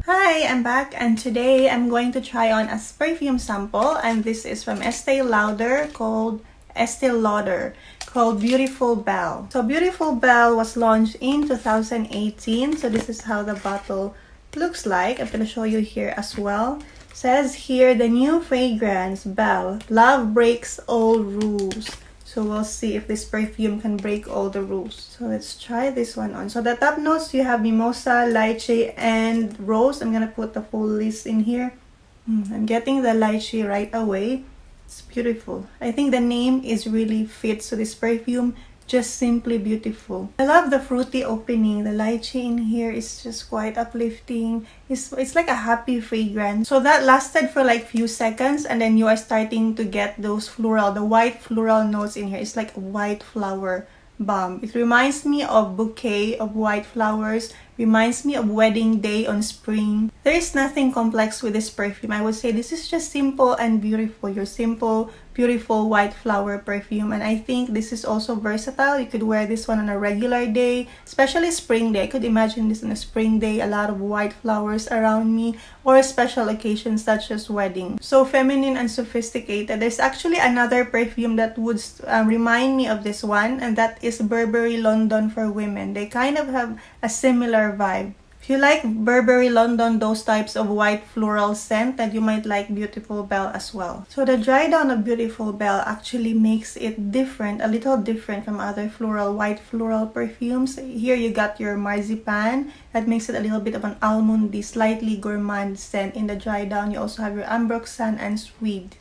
Hi, I'm back and today I'm going to try on a perfume sample, and this is from Estee Lauder called Beautiful Belle. So Beautiful Belle was launched in 2018. So this is how the bottle looks like. I'm going to show you here as well. It says here the new fragrance Belle, love breaks all rules. So we'll see if this perfume can break all the rules. So let's try this one on. So the top notes, you have mimosa, lychee, and rose. I'm gonna put the full list in here. I'm getting the lychee right away. It's beautiful. I think the name is really fits to this perfume. Just simply beautiful. I love the fruity opening. The lychee in here is just quite uplifting. It's like a happy fragrance. So that lasted for like few seconds, and then you are starting to get those the white floral notes in here. It's like a white flower bomb. It reminds me of bouquet of white flowers. Reminds me of wedding day on spring. There is nothing complex with this perfume. I would say this is just simple and beautiful. Your simple, beautiful white flower perfume. And I think this is also versatile. You could wear this one on a regular day, especially spring day. I could imagine this on a spring day, a lot of white flowers around me, or special occasions such as wedding. So feminine and sophisticated. There's actually another perfume that would remind me of this one, and that is Burberry London for women. They kind of have a similar vibe. If you like Burberry London, those types of white floral scent, then you might like Beautiful Belle as well. So the dry down of Beautiful Belle actually makes it different, a little different from other white floral perfumes. Here you got your Marzipan. That makes it a little bit of an almondy, slightly gourmand scent in the dry down. You also have your Ambroxan and Suede.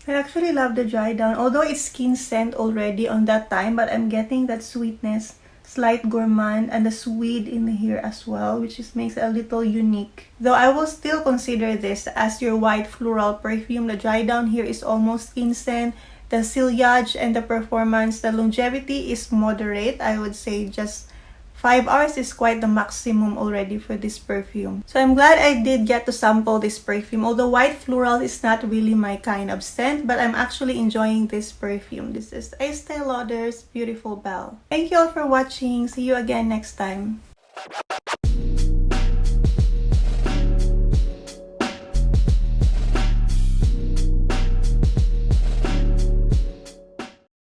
I actually love the dry down, although it's skin scent already on that time, but I'm getting that sweetness, slight gourmand, and the suede in here as well, which just makes it a little unique. Though I will still consider this as your white floral perfume. The dry down here is almost skin scent. The sillage and the performance, the longevity is moderate. I would say just 5 hours is quite the maximum already for this perfume. So I'm glad I did get to sample this perfume. Although white floral is not really my kind of scent, but I'm actually enjoying this perfume. This is Estee Lauder's Beautiful Belle. Thank you all for watching. See you again next time.